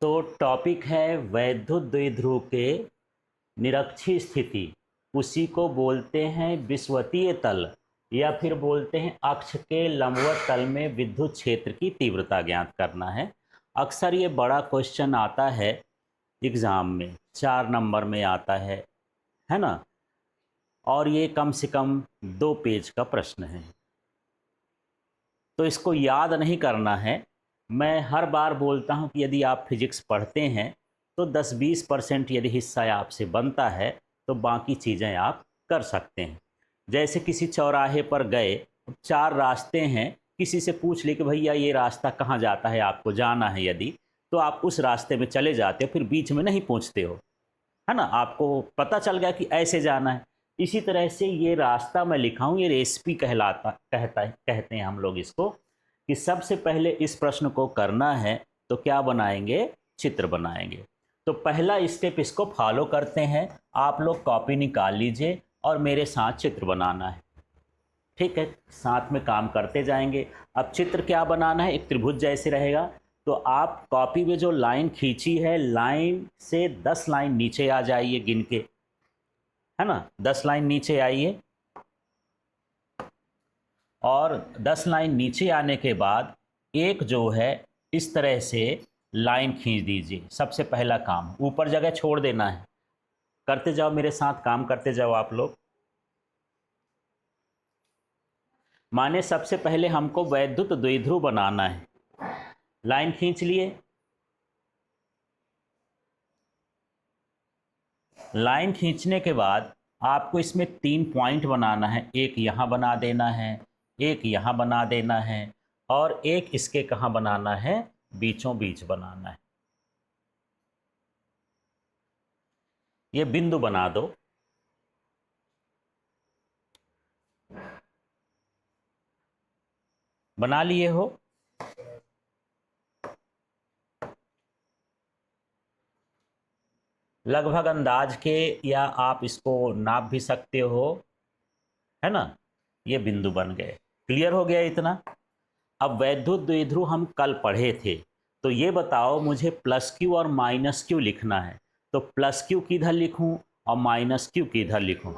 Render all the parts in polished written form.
तो टॉपिक है वैद्युत द्विध्रुव के निरक्षीय स्थिति। उसी को बोलते हैं विषुवतीय तल या फिर बोलते हैं अक्ष के लंबवत तल में विद्युत क्षेत्र की तीव्रता ज्ञात करना है। अक्सर ये बड़ा क्वेश्चन आता है एग्ज़ाम में, 4 नंबर में आता है ना। और ये कम से कम 2 पेज का प्रश्न है, तो इसको याद नहीं करना है। मैं हर बार बोलता हूँ कि यदि आप फिजिक्स पढ़ते हैं तो 10-20% यदि हिस्सा आपसे बनता है तो बाकी चीज़ें आप कर सकते हैं। जैसे किसी चौराहे पर गए, 4 रास्ते हैं, किसी से पूछ ले कि भैया ये रास्ता कहाँ जाता है, आपको जाना है यदि, तो आप उस रास्ते में चले जाते हो, फिर बीच में नहीं पूछते हो, है ना। आपको पता चल गया कि ऐसे जाना है। इसी तरह से ये रास्ता मैं लिखा हूँ, ये रेसिपी कहते हैं हम लोग इसको, कि सबसे पहले इस प्रश्न को करना है तो क्या बनाएंगे, चित्र बनाएंगे। तो पहला स्टेप इसको फॉलो करते हैं। आप लोग कॉपी निकाल लीजिए और मेरे साथ चित्र बनाना है, ठीक है। साथ में काम करते जाएंगे। अब चित्र क्या बनाना है, एक त्रिभुज जैसे रहेगा। तो आप कॉपी में जो लाइन खींची है, लाइन से 10 लाइन नीचे आ जाइए गिन के, है ना। 10 लाइन नीचे आइए और 10 लाइन नीचे आने के बाद एक जो है इस तरह से लाइन खींच दीजिए। सबसे पहला काम, ऊपर जगह छोड़ देना है। करते जाओ, मेरे साथ काम करते जाओ आप लोग। माने सबसे पहले हमको वैद्युत द्विध्रुव बनाना है। लाइन खींच लिए, लाइन खींचने के बाद आपको इसमें 3 पॉइंट बनाना है। एक यहाँ बना देना है, एक यहाँ बना देना है, और एक इसके कहाँ बनाना है, बीचों बीच बनाना है। ये बिंदु बना दो। बना लिए हो? लगभग अंदाज के, या आप इसको नाप भी सकते हो, है ना। ये बिंदु बन गए। क्लियर हो गया इतना। अब वैद्युत द्विध्रुव हम कल पढ़े थे, तो ये बताओ मुझे प्लस क्यू और माइनस क्यू लिखना है। तो प्लस क्यू किधर लिखूं और माइनस क्यू किधर लिखूं?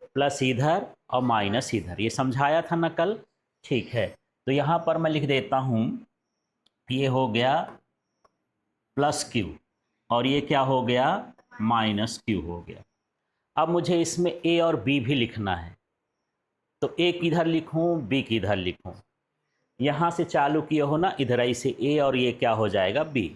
प्लस इधर और माइनस इधर, ये समझाया था ना कल। ठीक है, तो यहाँ पर मैं लिख देता हूँ, ये हो गया प्लस क्यू और ये क्या हो गया, माइनस क्यू हो गया। अब मुझे इसमें ए और बी भी लिखना है, तो ए किधर लिखूं, बी किधर लिखूं? यहाँ से चालू किए हो ना, इधर आई से ए और ये क्या हो जाएगा, बी।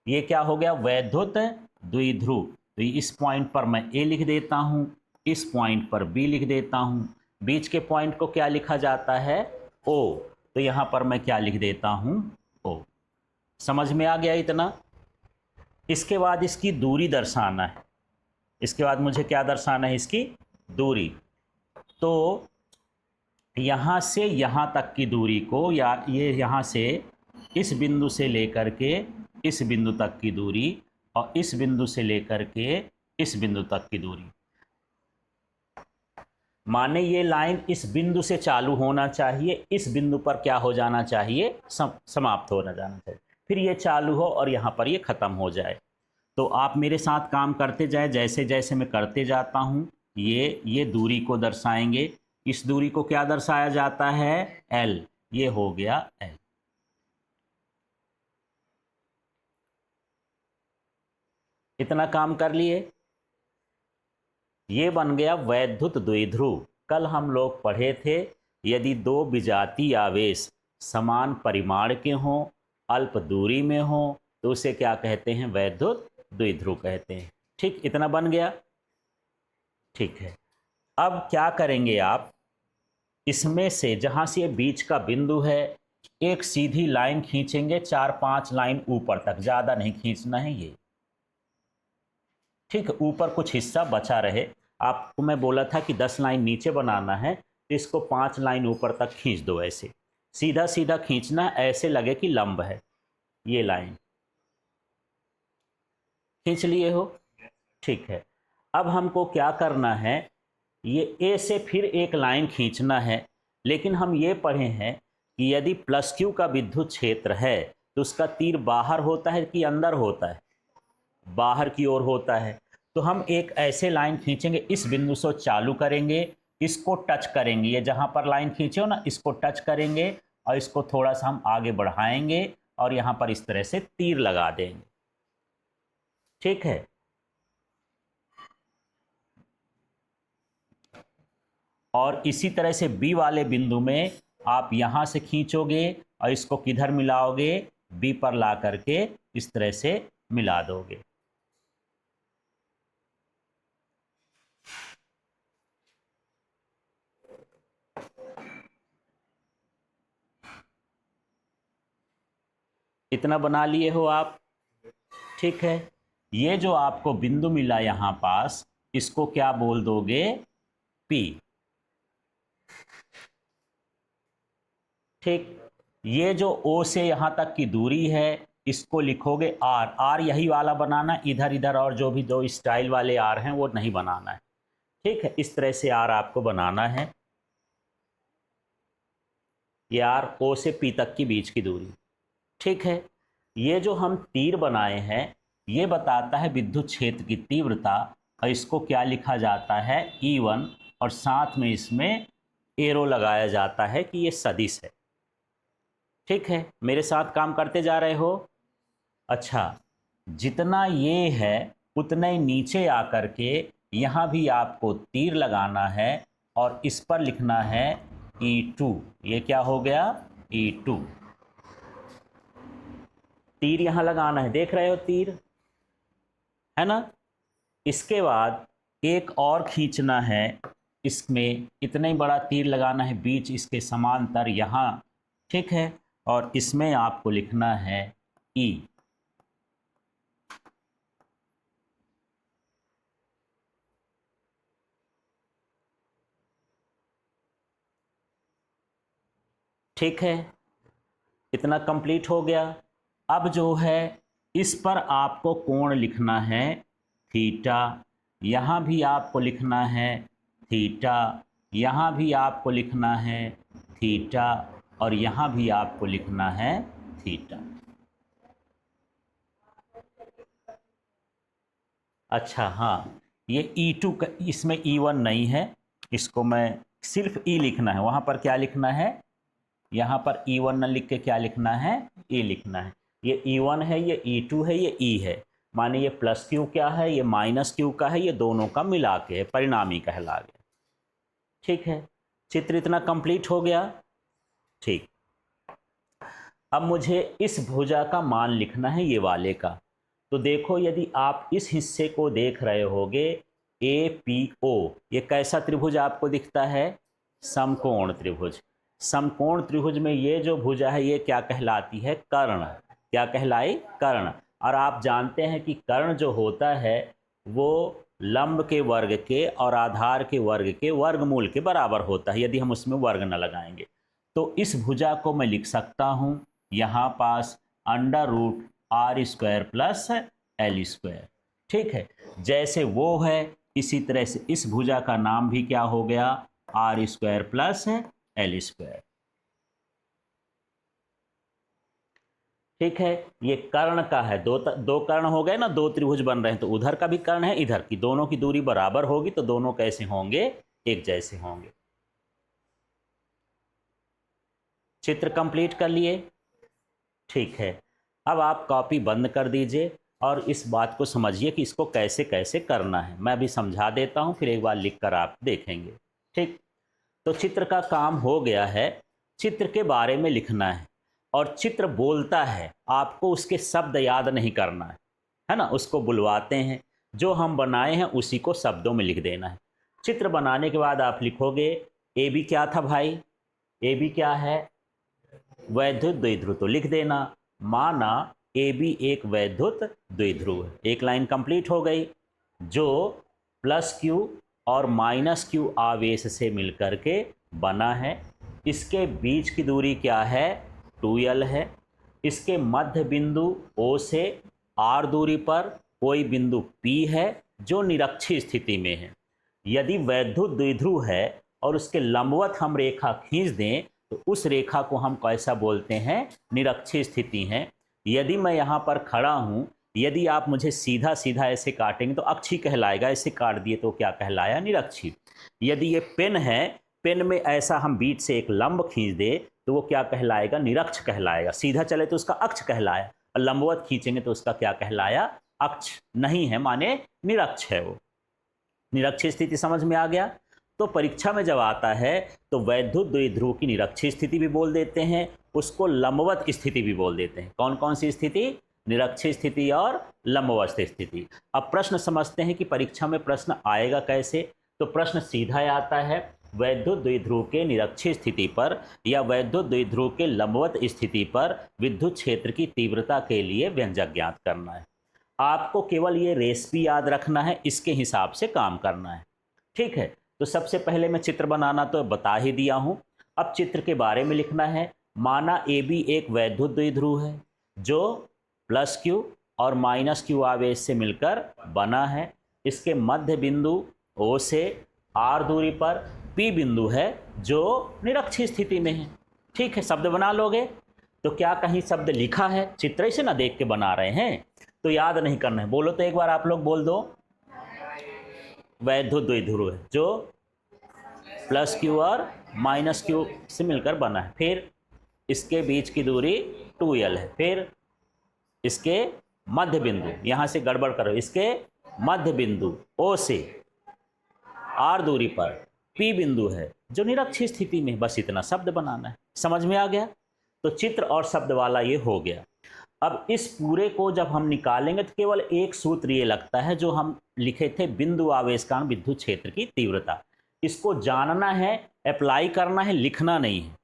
ये क्या हो गया, वैद्युत द्विध्रुव। तो इस पॉइंट पर मैं ए लिख देता हूँ, इस पॉइंट पर बी लिख देता हूँ। बीच के पॉइंट को क्या लिखा जाता है, ओ। तो यहाँ पर मैं क्या लिख देता हूँ, ओ। समझ में आ गया इतना। इसके बाद इसकी दूरी दर्शाना है। इसके बाद मुझे क्या दर्शाना है, इसकी दूरी। तो यहाँ से यहाँ तक की दूरी को, या ये यहाँ से इस बिंदु से लेकर के इस बिंदु तक की दूरी, और इस बिंदु से लेकर के इस बिंदु तक की दूरी, माने ये लाइन इस बिंदु से चालू होना चाहिए, इस बिंदु पर क्या हो जाना चाहिए, समाप्त हो जाना चाहिए। फिर ये चालू हो और यहाँ पर ये ख़त्म हो जाए। तो आप मेरे साथ काम करते जाए, जैसे जैसे मैं करते जाता हूँ, ये दूरी को दर्शाएंगे। इस दूरी को क्या दर्शाया जाता है, एल। ये हो गया एल। इतना काम कर लिए। ये बन गया वैद्युत द्विध्रुव। कल हम लोग पढ़े थे, यदि 2 विजातीय आवेश समान परिमाण के हों, अल्प दूरी में हों, तो उसे क्या कहते हैं, वैद्युत द्विध्रुव कहते हैं। ठीक, इतना बन गया। ठीक है, अब क्या करेंगे आप, इसमें से जहाँ से ये बीच का बिंदु है, एक सीधी लाइन खींचेंगे, 4-5 लाइन ऊपर तक, ज़्यादा नहीं खींचना है ये। ठीक, ऊपर कुछ हिस्सा बचा रहे। आपको मैं बोला था कि 10 लाइन नीचे बनाना है, तो इसको 5 लाइन ऊपर तक खींच दो। ऐसे सीधा सीधा खींचना, ऐसे लगे कि लंब है। ये लाइन खींच लिए हो? ठीक है, अब हमको क्या करना है, ये ए से फिर एक लाइन खींचना है। लेकिन हम ये पढ़े हैं कि यदि प्लस क्यू का विद्युत क्षेत्र है तो उसका तीर बाहर होता है कि अंदर होता है, बाहर की ओर होता है। तो हम एक ऐसे लाइन खींचेंगे, इस बिंदु से चालू करेंगे, इसको टच करेंगे, ये जहाँ पर लाइन खींचे हो ना इसको टच करेंगे और इसको थोड़ा सा हम आगे बढ़ाएंगे और यहाँ पर इस तरह से तीर लगा देंगे। ठीक है, और इसी तरह से बी वाले बिंदु में आप यहाँ से खींचोगे और इसको किधर मिलाओगे, बी पर ला करके इस तरह से मिला दोगे। इतना बना लिए हो आप। ठीक है, ये जो आपको बिंदु मिला यहां पास, इसको क्या बोल दोगे, P। ठीक, ये जो O से यहां तक की दूरी है इसको लिखोगे R। R यही वाला बनाना, इधर इधर और जो भी दो स्टाइल वाले R हैं वो नहीं बनाना है। ठीक है, इस तरह से R आपको बनाना है। ये R O से P तक की बीच की दूरी। ठीक है, ये जो हम तीर बनाए हैं ये बताता है विद्युत क्षेत्र की तीव्रता, और इसको क्या लिखा जाता है, E1, और साथ में इसमें एरो लगाया जाता है कि ये सदिश है। ठीक है, मेरे साथ काम करते जा रहे हो। अच्छा, जितना ये है उतना ही नीचे आकर के यहाँ भी आपको तीर लगाना है और इस पर लिखना है E2। ये क्या हो गया, E2। तीर यहाँ लगाना है, देख रहे हो तीर है ना। इसके बाद एक और खींचना है, इसमें इतना ही बड़ा तीर लगाना है बीच इसके समांतर यहाँ। ठीक है, और इसमें आपको लिखना है E। ठीक है, इतना कंप्लीट हो गया। अब जो है इस पर आपको कोण लिखना है थीटा, यहाँ भी आपको लिखना है थीटा, यहाँ भी आपको लिखना है थीटा, और यहाँ भी आपको लिखना है थीटा। अच्छा हाँ, ये E2 का, इसमें E1 नहीं है, इसको मैं सिर्फ E लिखना है। वहाँ पर क्या लिखना है, यहाँ पर E1 न लिख के क्या लिखना है, E लिखना है। ये E1 है, ये E2 है, ये E है। माने ये प्लस क्यू क्या है, ये माइनस क्यू का है, ये दोनों का मिला के है, परिणामी कहला गया। ठीक है, चित्र इतना कंप्लीट हो गया। ठीक, अब मुझे इस भुजा का मान लिखना है, ये वाले का। तो देखो, यदि आप इस हिस्से को देख रहे होगे APO, ये कैसा त्रिभुज आपको दिखता है, समकोण त्रिभुज। समकोण त्रिभुज में ये जो भुजा है ये क्या कहलाती है, कर्ण। क्या कहलाई, कर्ण। और आप जानते हैं कि कर्ण जो होता है वो लंब के वर्ग के और आधार के वर्ग के वर्गमूल के बराबर होता है, यदि हम उसमें वर्ग न लगाएंगे। तो इस भुजा को मैं लिख सकता हूँ यहाँ पास √r² प्लस L²। ठीक है, जैसे वो है इसी तरह से इस भुजा का नाम भी क्या हो गया, r² प्लस L²। ठीक है, ये कर्ण का है, दो कर्ण हो गए ना, दो त्रिभुज बन रहे हैं, तो उधर का भी कर्ण है, इधर की, दोनों की दूरी बराबर होगी तो दोनों कैसे होंगे, एक जैसे होंगे। चित्र कंप्लीट कर लिए। ठीक है, अब आप कॉपी बंद कर दीजिए और इस बात को समझिए कि इसको कैसे कैसे करना है। मैं भी समझा देता हूँ, फिर एक बार लिख कर आप देखेंगे। ठीक, तो चित्र का काम हो गया है। चित्र के बारे में लिखना है, और चित्र बोलता है, आपको उसके शब्द याद नहीं करना है ना, उसको बुलवाते हैं, जो हम बनाए हैं उसी को शब्दों में लिख देना है। चित्र बनाने के बाद आप लिखोगे AB क्या था भाई, AB क्या है, वैद्युत द्विध्रुव, तो लिख देना, माना AB एक वैद्युत द्विध्रुव है। एक लाइन कंप्लीट हो गई, जो +Q और -Q आवेश से मिलकर के बना है। इसके बीच की दूरी क्या है, 2L है। इसके मध्य बिंदु O से R दूरी पर कोई बिंदु P है जो निरक्षीय स्थिति में है। यदि वैद्युत द्विध्रुव है और उसके लंबवत हम रेखा खींच दें तो उस रेखा को हम कैसा बोलते हैं, निरक्षीय स्थिति है। यदि मैं यहाँ पर खड़ा हूँ, यदि आप मुझे सीधा सीधा ऐसे काटेंगे तो अक्षी कहलाएगा, ऐसे काट दिए तो क्या कहलाया? निरक्षी। यदि ये पेन है, पेन में ऐसा हम बीच से एक लंब खींच दे तो वो क्या कहलाएगा? निरक्ष कहलाएगा। सीधा चले तो उसका अक्ष कहलाया, और लंबवत खींचेंगे तो उसका क्या कहलाया? अक्ष नहीं है, माने निरक्ष है वो। निरक्षी स्थिति समझ में आ गया? तो परीक्षा में जब आता है तो वैद्युत द्विध्रुव की निरक्षी स्थिति भी बोल देते हैं, उसको लंबवत स्थिति भी बोल देते हैं। कौन कौन सी स्थिति? निरक्षी स्थिति और लंबवत स्थिति। अब प्रश्न समझते हैं कि परीक्षा में प्रश्न आएगा कैसे। तो प्रश्न सीधा आता है, वैद्युत द्विध्रुव के निरक्षी स्थिति पर या वैद्युत द्विध्रुव के लंबवत स्थिति पर विद्युत क्षेत्र की तीव्रता के लिए व्यंजक ज्ञात करना है। आपको केवल ये रेसिपी याद रखना है, इसके हिसाब से काम करना है। ठीक है, तो सबसे पहले मैं चित्र बनाना तो बता ही दिया हूँ। अब चित्र के बारे में लिखना है। माना AB एक वैद्युत द्विध्रुव है जो प्लस Q और माइनस Q आवेश से मिलकर बना है। इसके मध्य बिंदु O से R दूरी पर P बिंदु है जो निरक्षी स्थिति में है। ठीक है, शब्द बना लोगे तो क्या कहीं शब्द लिखा है? चित्र से ना देख के बना रहे हैं तो याद नहीं करना है। बोलो तो एक बार आप लोग बोल दो। वैद्युत द्विध्रुव है जो प्लस Q और माइनस Q से मिलकर बना है। फिर इसके बीच की दूरी 2L है। फिर इसके मध्य बिंदु, यहाँ से गड़बड़ करो, इसके मध्य बिंदु O से R दूरी पर P बिंदु है जो निरक्षी स्थिति में। बस इतना शब्द बनाना है। समझ में आ गया? तो चित्र और शब्द वाला ये हो गया। अब इस पूरे को जब हम निकालेंगे तो केवल एक सूत्र ये लगता है जो हम लिखे थे, बिंदु आवेश कारण विद्युत क्षेत्र की तीव्रता। इसको जानना है, अप्लाई करना है, लिखना नहीं है।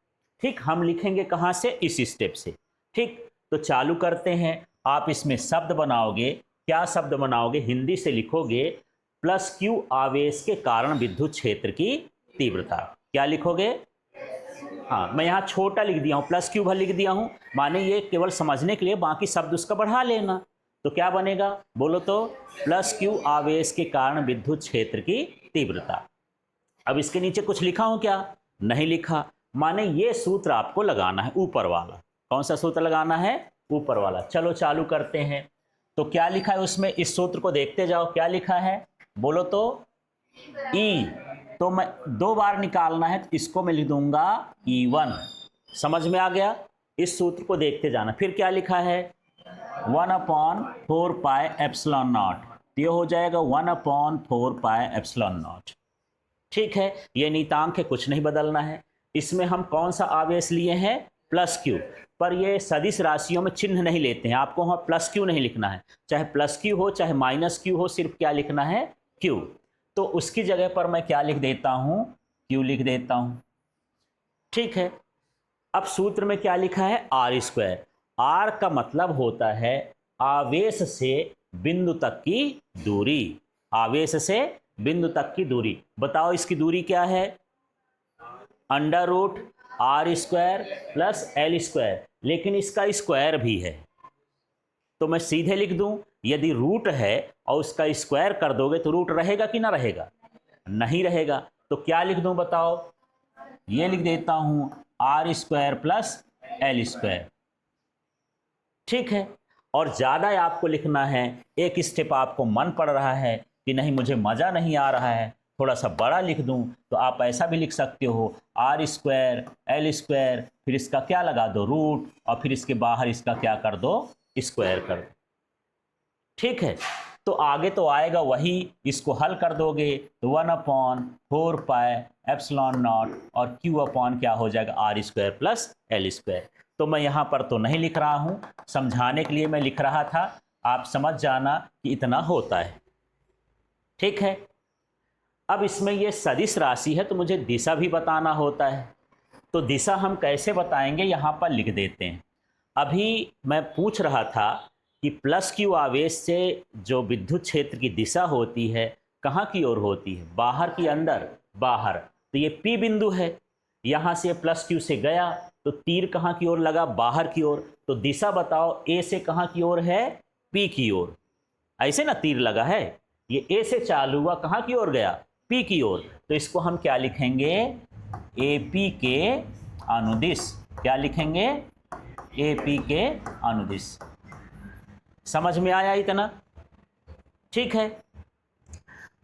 ठीक, हम लिखेंगे कहाँ से? इस स्टेप से। ठीक, तो चालू करते हैं। आप इसमें शब्द बनाओगे। क्या शब्द बनाओगे? हिंदी से लिखोगे प्लस Q आवेश के कारण विद्युत क्षेत्र की तीव्रता। क्या लिखोगे? हाँ, मैं यहाँ छोटा लिख दिया हूँ, प्लस Q भर लिख दिया हूँ, माने ये केवल समझने के लिए, बाकी शब्द उसका बढ़ा लेना। तो क्या बनेगा? बोलो तो। प्लस Q आवेश के कारण विद्युत क्षेत्र की तीव्रता। अब इसके नीचे कुछ लिखा हूँ क्या? नहीं लिखा, माने ये सूत्र आपको लगाना है, ऊपर वाला। कौन सा सूत्र लगाना है? ऊपर वाला। चलो चालू करते हैं। तो क्या लिखा है उसमें? इस सूत्र को देखते जाओ। क्या लिखा है? बोलो तो। E तो मैं 2 बार निकालना है, तो इसको मैं लिख दूंगा E1। समझ में आ गया? इस सूत्र को देखते जाना। फिर क्या लिखा है? 1/4 पाई एप्सिलॉन नॉट। ये हो जाएगा 1/4 पाई एप्सिलॉन नॉट। ठीक है, ये नियतांक है, कुछ नहीं बदलना है। इसमें हम कौन सा आवेश लिए हैं? Plus Q। पर ये सदिश राशियों में चिन्ह नहीं लेते हैं, आपको वहाँ प्लस Q नहीं लिखना है। चाहे प्लस Q हो चाहे माइनस Q हो, सिर्फ क्या लिखना है? Q। तो उसकी जगह पर मैं क्या लिख देता हूँ? Q लिख देता हूँ। ठीक है, अब सूत्र में क्या लिखा है? R²। R का मतलब होता है आवेश से बिंदु तक की दूरी। आवेश से बिंदु तक की दूरी। बताओ इसकी दूरी क्या है? √R² प्लस L², लेकिन इसका स्क्वायर भी है। तो मैं सीधे लिख दूं, यदि रूट है और उसका स्क्वायर कर दोगे तो रूट रहेगा कि ना रहेगा? नहीं रहेगा। तो क्या लिख दूं बताओ? ये लिख देता हूं R² प्लस L²। ठीक है, और ज़्यादा आपको लिखना है, एक स्टेप आपको मन पड़ रहा है कि नहीं मुझे मज़ा नहीं आ रहा है, थोड़ा सा बड़ा लिख दूं, तो आप ऐसा भी लिख सकते हो R² L², फिर इसका क्या लगा दो? रूट, और फिर इसके बाहर इसका क्या कर दो? स्क्वायर कर दो। ठीक है, तो आगे तो आएगा वही, इसको हल कर दोगे तो 1/4 पाई एप्सिलॉन नॉट और Q/ क्या हो जाएगा? R² plus L²। तो मैं यहाँ पर तो नहीं लिख रहा हूँ, समझाने के लिए मैं लिख रहा था, आप समझ जाना कि इतना होता है। ठीक है, अब इसमें ये सदिश राशि है तो मुझे दिशा भी बताना होता है। तो दिशा हम कैसे बताएंगे? यहाँ पर लिख देते हैं। अभी मैं पूछ रहा था कि प्लस Q आवेश से जो विद्युत क्षेत्र की दिशा होती है कहाँ की ओर होती है? बाहर की अंदर? बाहर। तो ये P बिंदु है, यहाँ से प्लस Q से गया तो तीर कहाँ की ओर लगा? बाहर की ओर। तो दिशा बताओ A से कहाँ की ओर है? P की ओर। ऐसे ना तीर लगा है, ये A से चालू हुआ, कहाँ की ओर गया? P की ओर। तो इसको हम क्या लिखेंगे? AP के अनुदिश। क्या लिखेंगे? AP के अनुदिश। समझ में आया इतना? ठीक है,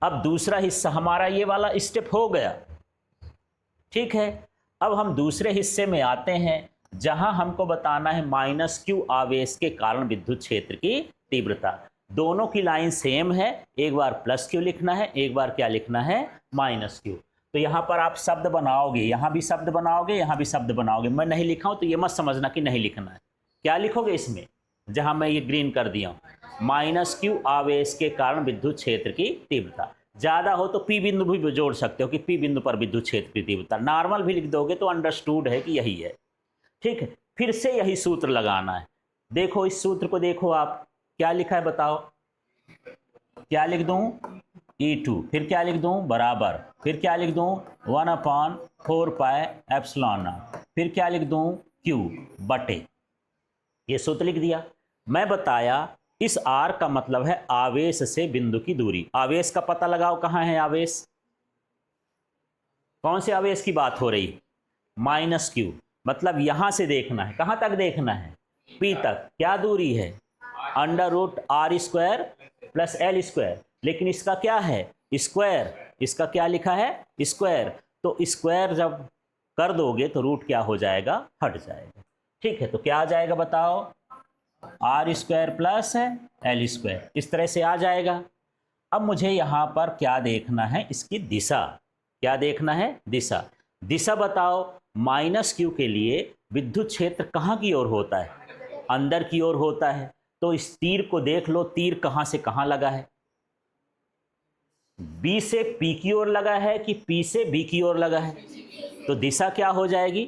अब दूसरा हिस्सा हमारा ये वाला स्टेप हो गया। ठीक है, अब हम दूसरे हिस्से में आते हैं जहां हमको बताना है माइनस क्यू आवेश के कारण विद्युत क्षेत्र की तीव्रता। दोनों की लाइन सेम है, एक बार प्लस क्यू लिखना है, एक बार क्या लिखना है, माइनस क्यू। तो यहाँ पर आप शब्द बनाओगे, यहाँ भी शब्द बनाओगे, यहाँ भी शब्द बनाओगे। मैं नहीं लिखा हूँ तो ये मत समझना कि नहीं लिखना है। क्या लिखोगे इसमें, जहाँ मैं ये ग्रीन कर दिया हूँ, माइनस क्यू आवेश के कारण विद्युत क्षेत्र की तीव्रता। ज़्यादा हो तो पी बिंदु भी जोड़ सकते हो कि पी बिंदु पर विद्युत क्षेत्र की तीव्रता। नॉर्मल भी लिख दोगे तो अंडरस्टूड है कि यही है। ठीक है, फिर से यही सूत्र लगाना है। देखो इस सूत्र को देखो, आप क्या लिखा है बताओ, क्या लिख दूं, E2, फिर क्या लिख दूं, बराबर, फिर क्या लिख दूं, 1/4 पाई एप्सिलॉन नॉट, फिर क्या लिख दूं, Q बटे, ये सूत्र लिख दिया। मैं बताया इस R का मतलब है आवेश से बिंदु की दूरी। आवेश का पता लगाओ, कहाँ है आवेश, कौन से आवेश की बात हो रही, माइनस क्यू, मतलब यहां से देखना है, कहां तक देखना है, P तक। क्या दूरी है, √R² प्लस L², लेकिन इसका क्या है, स्क्वायर, इसका क्या लिखा है, स्क्वायर। तो स्क्वायर जब कर दोगे तो रूट क्या हो जाएगा, हट जाएगा। ठीक है, तो क्या आ जाएगा बताओ, R² प्लस L², इस तरह से आ जाएगा। अब मुझे यहाँ पर क्या देखना है, इसकी दिशा। क्या देखना है, दिशा। दिशा बताओ, माइनस क्यू के लिए विद्युत क्षेत्र कहाँ की ओर होता है, अंदर की ओर होता है। तो इस तीर को देख लो, तीर कहाँ से कहाँ लगा है, बी से पी की ओर लगा है कि पी से बी की ओर लगा है। तो दिशा क्या हो जाएगी,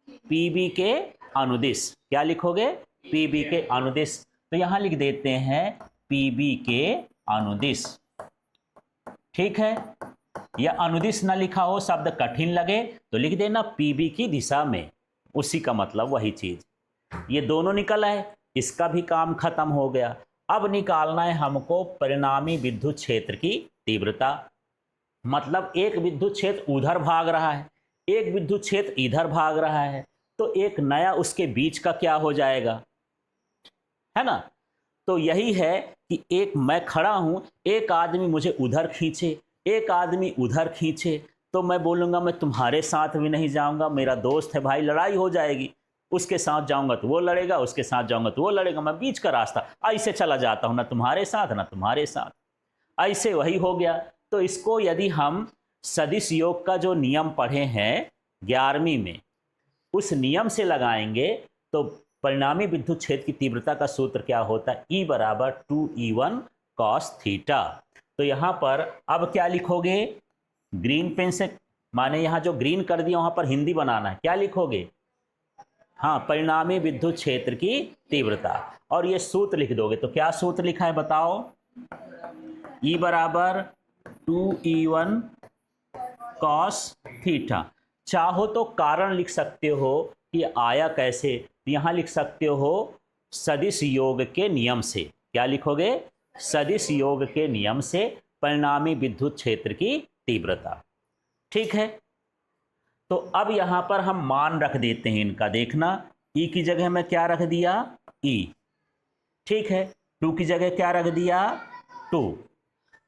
पी बी के अनुदिश। क्या लिखोगे, पी बी के अनुदिश। तो यहां लिख देते हैं पी बी के अनुदिश। ठीक है, या अनुदिश ना लिखा हो, शब्द कठिन लगे तो लिख देना पीबी की दिशा में, उसी का मतलब वही चीज। ये दोनों निकल आए, इसका भी काम खत्म हो गया। अब निकालना है हमको परिणामी विद्युत क्षेत्र की तीव्रता। मतलब एक विद्युत क्षेत्र उधर भाग रहा है, एक विद्युत क्षेत्र इधर भाग रहा है, तो एक नया उसके बीच का क्या हो जाएगा, है ना। तो यही है कि एक मैं खड़ा हूं, एक आदमी मुझे उधर खींचे, एक आदमी उधर खींचे, तो मैं बोलूंगा मैं तुम्हारे साथ भी नहीं जाऊंगा, मेरा दोस्त है भाई, लड़ाई हो जाएगी। उसके साथ जाऊंगा तो वो लड़ेगा, उसके साथ जाऊंगा तो वो लड़ेगा, मैं बीच का रास्ता ऐसे चला जाता हूं, ना तुम्हारे साथ ना तुम्हारे साथ, ऐसे वही हो गया। तो इसको यदि हम सदिश योग का जो नियम पढ़े हैं 11वीं में, उस नियम से लगाएंगे तो परिणामी विद्युत क्षेत्र की तीव्रता का सूत्र क्या होता है, E बराबर 2E1 cos थीटा। तो यहां पर अब क्या लिखोगे, ग्रीन पेन से, माने यहां जो ग्रीन कर दिया वहां पर हिंदी बनाना है। क्या लिखोगे, हाँ, परिणामी विद्युत क्षेत्र की तीव्रता, और ये सूत्र लिख दोगे। तो क्या सूत्र लिखा है बताओ, E बराबर 2E1 cos थीटा। चाहो तो कारण लिख सकते हो कि आया कैसे, यहां लिख सकते हो सदिश योग के नियम से। क्या लिखोगे, सदिश योग के नियम से परिणामी विद्युत क्षेत्र की तीव्रता। ठीक है, तो अब यहां पर हम मान रख देते हैं इनका, देखना E की जगह में क्या रख दिया, E। ठीक है, 2 की जगह क्या रख दिया, 2।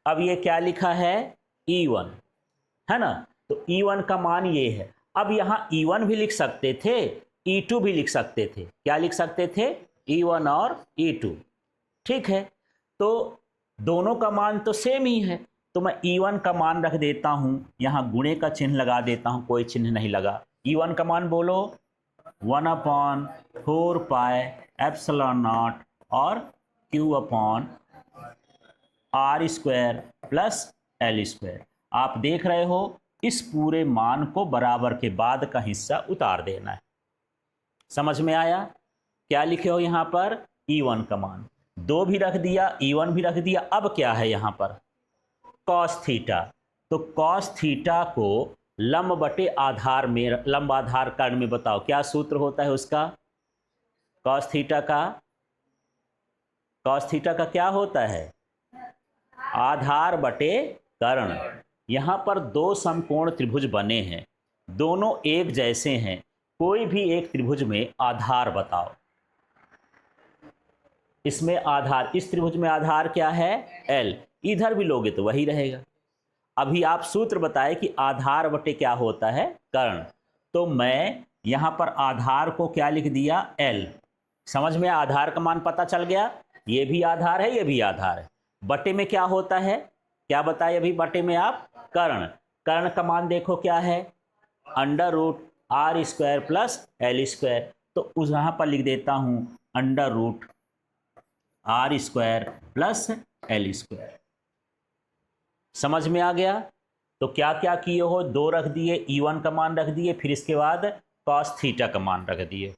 अब ये क्या लिखा है, E1, है ना। तो E1 का मान ये है। अब यहां E1 भी लिख सकते थे, E2 भी लिख सकते थे। क्या लिख सकते थे, E1 और E2। ठीक है, तो दोनों का मान तो सेम ही है, तो मैं E1 का मान रख देता हूं, यहां गुणे का चिन्ह लगा देता हूं, कोई चिन्ह नहीं लगा। E1 का मान बोलो, 1/4 पाई एप्सिलॉन नॉट और Q/R² प्लस L²। आप देख रहे हो, इस पूरे मान को बराबर के बाद का हिस्सा उतार देना है। समझ में आया, क्या लिखे हो यहां पर, E1 का मान 2 भी रख दिया, E1 भी रख दिया। अब क्या है यहां पर, cos थीटा। तो cos थीटा को लंब बटे आधार में, लंब आधार कर्ण में बताओ क्या सूत्र होता है उसका, cos थीटा का क्या होता है, आधार बटे कर्ण। यहां पर 2 समकोण त्रिभुज बने हैं, दोनों एक जैसे हैं, कोई भी एक त्रिभुज में आधार बताओ। इसमें आधार, इस त्रिभुज में आधार क्या है, एल, इधर भी लोगे तो वही रहेगा। अभी आप सूत्र बताए कि आधार बटे क्या होता है, कर्ण, तो मैं यहां पर आधार को क्या लिख दिया, एल। समझ में, आधार का मान पता चल गया, ये भी आधार है, ये भी आधार है। बटे में क्या होता है, क्या बताए अभी, बटे में आप कर्ण, कर्ण का मान देखो क्या है, under root R square plus L square, तो उस यहां पर लिख देता हूं under root R square plus L square. समझ में आ गया। तो क्या क्या किए हो, दो रख दिए, E1 का मान रख दिए, फिर इसके बाद कॉस थीटा का मान रख दिए।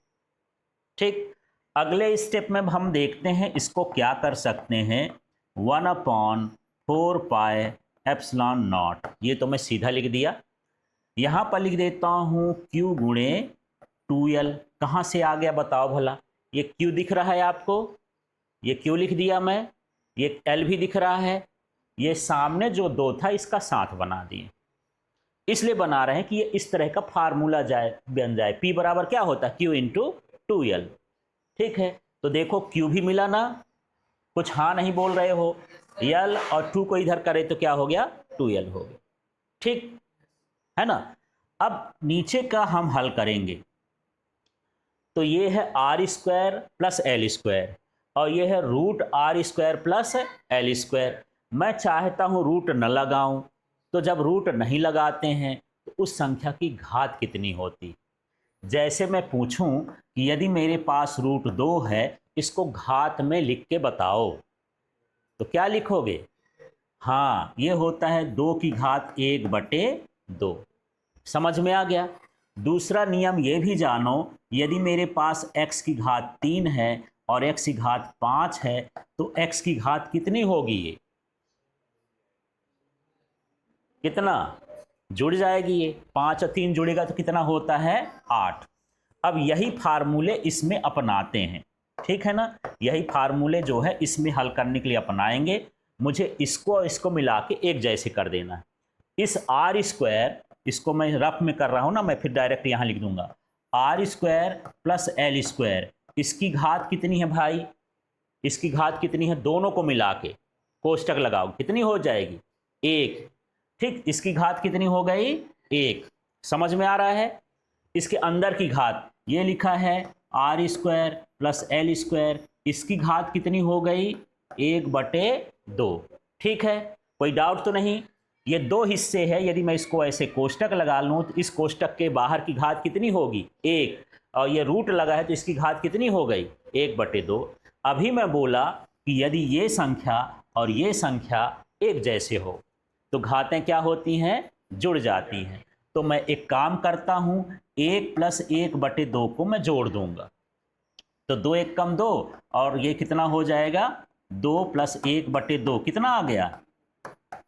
ठीक, अगले स्टेप में हम देखते हैं इसको क्या कर सकते हैं, 1/4 पाई एप्सिलॉन नॉट, ये तो मैं सीधा लिख दिया। यहां पर लिख देता हूं Q गुणे 2L, कहां से आ गया बताओ भला, ये Q दिख रहा है आपको, ये Q लिख दिया मैं, ये L भी दिख रहा है, ये सामने जो दो था इसका साथ बना दिए, इसलिए बना रहे हैं कि ये इस तरह का फार्मूला बन जाए, P बराबर क्या होता है, Q इंटू 2L। ठीक है, तो देखो Q भी मिला ना, कुछ हाँ नहीं बोल रहे हो, L और 2 को इधर करे तो क्या हो गया, 2L हो गया। ठीक है ना। अब नीचे का हम हल करेंगे, तो ये है R square plus L square, और ये है root R square plus L square. मैं चाहता हूं रूट न लगाऊं, तो जब रूट नहीं लगाते हैं तो उस संख्या की घात कितनी होती, जैसे मैं पूछूं कि यदि मेरे पास रूट 2 है, इसको घात में लिख के बताओ, तो क्या लिखोगे, हाँ ये होता है 2 की घात 1/2। समझ में आ गया। दूसरा नियम ये भी जानो, यदि मेरे पास x की घात 3 है और x की घात 5 है, तो x की घात कितनी होगी, ये कितना जुड़ जाएगी, ये 5 और 3 जुड़ेगा तो कितना होता है, 8। अब यही फार्मूले इसमें अपनाते हैं, ठीक है ना, यही फार्मूले जो है इसमें हल करने के लिए अपनाएंगे। मुझे इसको और इसको मिला के एक जैसे कर देना है। इस आर स्क्वायर, इसको मैं रफ में कर रहा हूं ना, मैं फिर डायरेक्ट यहां लिख दूंगा, R square plus L square, इसकी घात कितनी है भाई, इसकी घात कितनी है, दोनों को मिला के कोष्टक लगाओ, कितनी हो जाएगी, 1। ठीक, इसकी घात कितनी हो गई, 1। समझ में आ रहा है। इसके अंदर की घात ये लिखा है R square plus L square, इसकी घात कितनी हो गई, 1/2। ठीक है, कोई डाउट तो नहीं। ये दो हिस्से है, यदि मैं इसको ऐसे कोष्टक लगा लूँ तो इस कोष्टक के बाहर की घात कितनी होगी, 1, और ये रूट लगा है तो इसकी घात कितनी हो गई, 1/2। अभी मैं बोला कि यदि ये संख्या और ये संख्या एक जैसे हो तो घातें क्या होती हैं, जुड़ जाती हैं। तो मैं एक काम करता हूं, 1 + 1/2 को मैं जोड़ दूंगा, तो 2 1 कम 2, और ये कितना हो जाएगा, 2 + 1/2 कितना आ गया,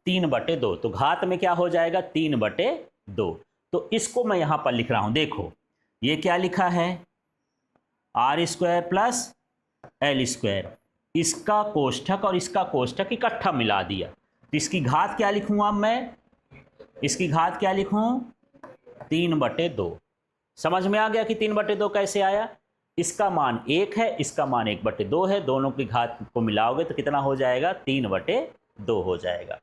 3/2। तो घात में क्या हो जाएगा, 3/2। तो इसको मैं यहां पर लिख रहा हूं, देखो ये क्या लिखा है, R square plus L square, इसका कोष्ठक और इसका कोष्ठक इकट्ठा मिला दिया, तो इसकी घात क्या लिखूं अब मैं, इसकी घात क्या लिखूं, 3/2। समझ में आ गया कि 3/2 कैसे आया। इसका मान 1 है, इसका मान 1/2 है, दोनों की घात को मिलाओगे तो कितना हो जाएगा, 3/2 हो जाएगा।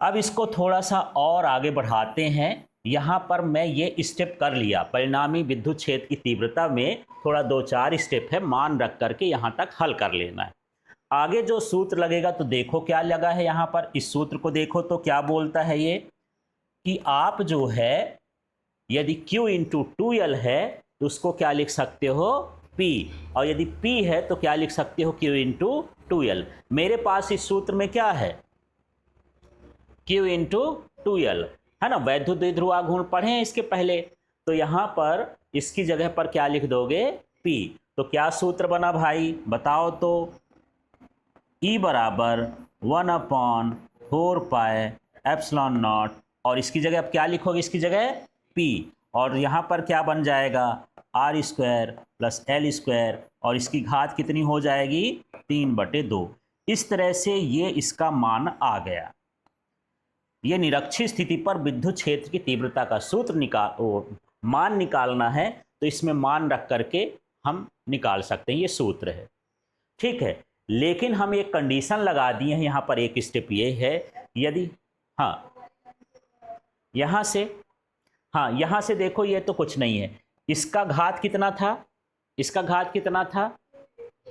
अब इसको थोड़ा सा और आगे बढ़ाते हैं। यहाँ पर मैं ये स्टेप कर लिया, परिणामी विद्युत क्षेत्र की तीव्रता में थोड़ा 2-4 स्टेप है, मान रख करके यहाँ तक हल कर लेना है। आगे जो सूत्र लगेगा तो देखो क्या लगा है यहाँ पर, इस सूत्र को देखो तो क्या बोलता है ये, कि आप जो है यदि Q × 2L है तो उसको क्या लिख सकते हो, P, और यदि P है तो क्या लिख सकते हो, Q × 2L। मेरे पास इस सूत्र में क्या है, Q × 2L है ना, वैद्युत द्विध्रुव आघूर्ण पढ़े हैं इसके पहले, तो यहां पर इसकी जगह पर क्या लिख दोगे, P। तो क्या सूत्र बना भाई बताओ तो, E बराबर 1/4 पाई एप्सिलॉन नॉट, और इसकी जगह अब क्या लिखोगे, इसकी जगह P, और यहां पर क्या बन जाएगा, R square plus L square, और इसकी घात कितनी हो जाएगी, 3/2। इस तरह से ये इसका मान आ गया। ये निरक्षीय स्थिति पर विद्युत क्षेत्र की तीव्रता का सूत्र मान निकालना है, तो इसमें मान रख करके हम निकाल सकते हैं, ये सूत्र है। ठीक है, लेकिन हम एक कंडीशन लगा दिए हैं यहाँ पर, एक स्टेप ये है, यदि हाँ यहाँ से, हाँ यहाँ से देखो ये तो कुछ नहीं है, इसका घात कितना था, इसका घात कितना था,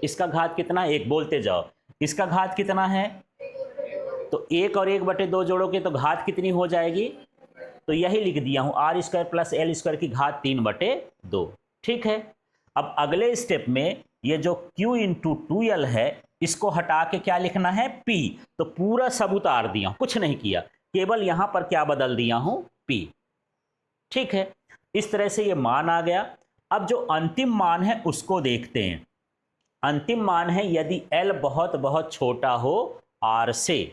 इसका घात कितना, एक बोलते जाओ, इसका घात कितना है, तो 1/2 जोड़ोगे तो घात कितनी हो जाएगी, तो यही लिख दिया हूं r² प्लस l² की घात 3/2। ठीक है, अब अगले स्टेप में ये जो q इंटू 2l है इसको हटा के क्या लिखना है, p, तो पूरा सब उतार दिया, कुछ नहीं किया, केवल यहां पर क्या बदल दिया हूं, p। ठीक है, इस तरह से ये मान आ गया। अब जो अंतिम मान है उसको देखते हैं। अंतिम मान है यदि l बहुत बहुत छोटा हो r से,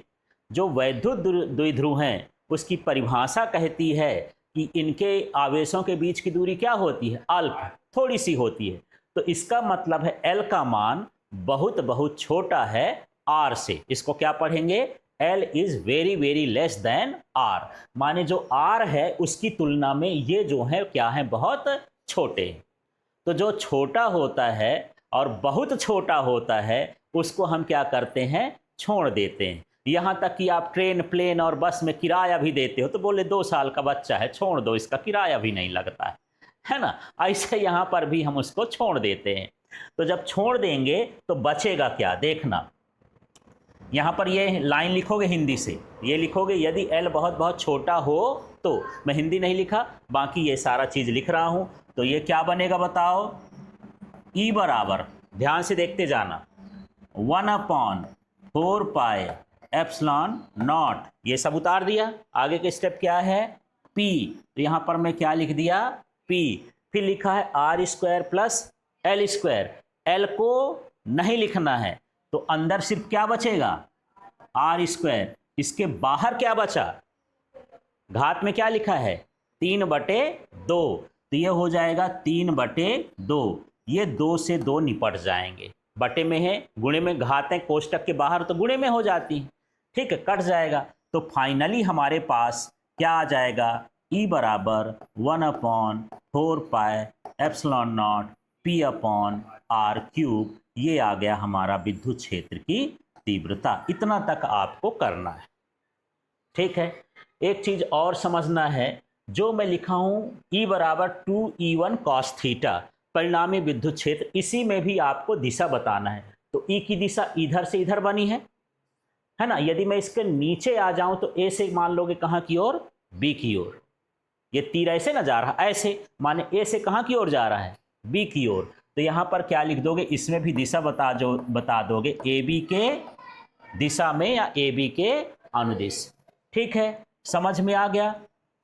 जो वैद्युत द्विध्रुव हैं उसकी परिभाषा कहती है कि इनके आवेशों के बीच की दूरी क्या होती है, अल्प, थोड़ी सी होती है, तो इसका मतलब है l का मान बहुत बहुत छोटा है r से। इसको क्या पढ़ेंगे, l is very very less than r, माने जो r है उसकी तुलना में ये जो है क्या है, बहुत छोटे। तो जो छोटा होता है और बहुत छोटा होता है उसको हम क्या करते हैं, छोड़ देते हैं। यहाँ तक कि आप ट्रेन, प्लेन और बस में किराया भी देते हो तो बोले 2 साल का बच्चा है, छोड़ दो, इसका किराया भी नहीं लगता है ना, ऐसे यहाँ पर भी हम उसको छोड़ देते हैं। तो जब छोड़ देंगे तो बचेगा क्या, देखना, यहाँ पर ये लाइन लिखोगे हिंदी से, ये लिखोगे यदि l बहुत बहुत छोटा हो तो, मैं हिंदी नहीं लिखा, बाकी ये सारा चीज़ लिख रहा हूँ, तो ये क्या बनेगा बताओ, E बराबर, ध्यान से देखते जाना, 1/4 पाई एप्सिलॉन नॉट, ये सब उतार दिया। आगे के स्टेप क्या है, P, तो यहाँ पर मैं क्या लिख दिया, P, फिर लिखा है r² प्लस l², l को नहीं लिखना है तो अंदर सिर्फ क्या बचेगा, r², इसके बाहर क्या बचा, घात में क्या लिखा है, 3/2, तो ये हो जाएगा 3/2, ये 2 से 2 निपट जाएंगे, बटे में है, गुणे में घातें कोष्टक के बाहर तो गुणे में हो जाती हैं, ठीक है, कट जाएगा। तो फाइनली हमारे पास क्या आ जाएगा, E बराबर 1/4 पाई एप्सिलॉन नॉट P/r³, ये आ गया हमारा विद्युत क्षेत्र की तीव्रता। इतना तक आपको करना है। ठीक है, एक चीज और समझना है, जो मैं लिखा हूं E बराबर 2E1 cos थीटा, परिणामी विद्युत क्षेत्र, इसी में भी आपको दिशा बताना है। तो E की दिशा इधर से इधर बनी है ना, यदि मैं इसके नीचे आ जाऊं तो A से मान लोगे कहां की ओर, B की ओर, ये तीर ऐसे ना जा रहा, ऐसे, माने A से कहां की ओर जा रहा है, B की ओर, तो यहां पर क्या लिख दोगे, इसमें भी दिशा बता दोगे, AB के दिशा में या AB के अनुदिश। ठीक है, समझ में आ गया।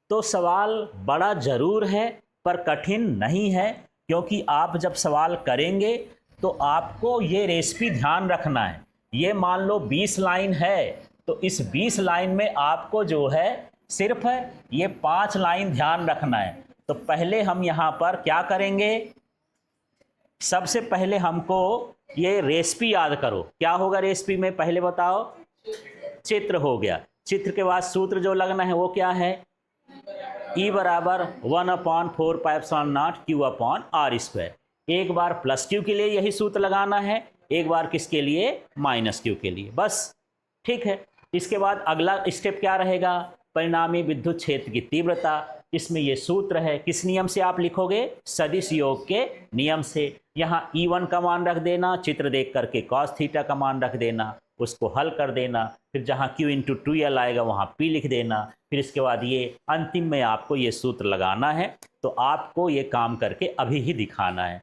तो सवाल बड़ा जरूर है पर कठिन नहीं है, क्योंकि आप जब सवाल करेंगे तो आपको ये रेसिपी ध्यान रखना है। ये मान लो 20 लाइन है तो इस 20 लाइन में आपको जो है सिर्फ ये 5 लाइन ध्यान रखना है। तो पहले हम यहाँ पर क्या करेंगे, सबसे पहले हमको ये रेसिपी याद करो। क्या होगा रेसिपी में, पहले बताओ, चित्र हो गया, चित्र के बाद सूत्र जो लगना है वो क्या है, E बराबर 1/4 पाई एप्सिलॉन नॉट Q/r²। एक बार प्लस Q के लिए यही सूत्र लगाना है, एक बार किसके लिए, माइनस Q के लिए, बस। ठीक है, इसके बाद अगला स्टेप क्या रहेगा, परिणामी विद्युत क्षेत्र की तीव्रता। इसमें ये सूत्र है, किस नियम से आप लिखोगे, सदिश योग के नियम से। यहाँ E1 का मान रख देना, चित्र देख करके cos थीटा का मान रख देना, उसको हल कर देना, फिर जहाँ Q इंटू 2L आएगा वहाँ P लिख देना, फिर इसके बाद ये अंतिम में आपको ये सूत्र लगाना है। तो आपको ये काम करके अभी ही दिखाना है।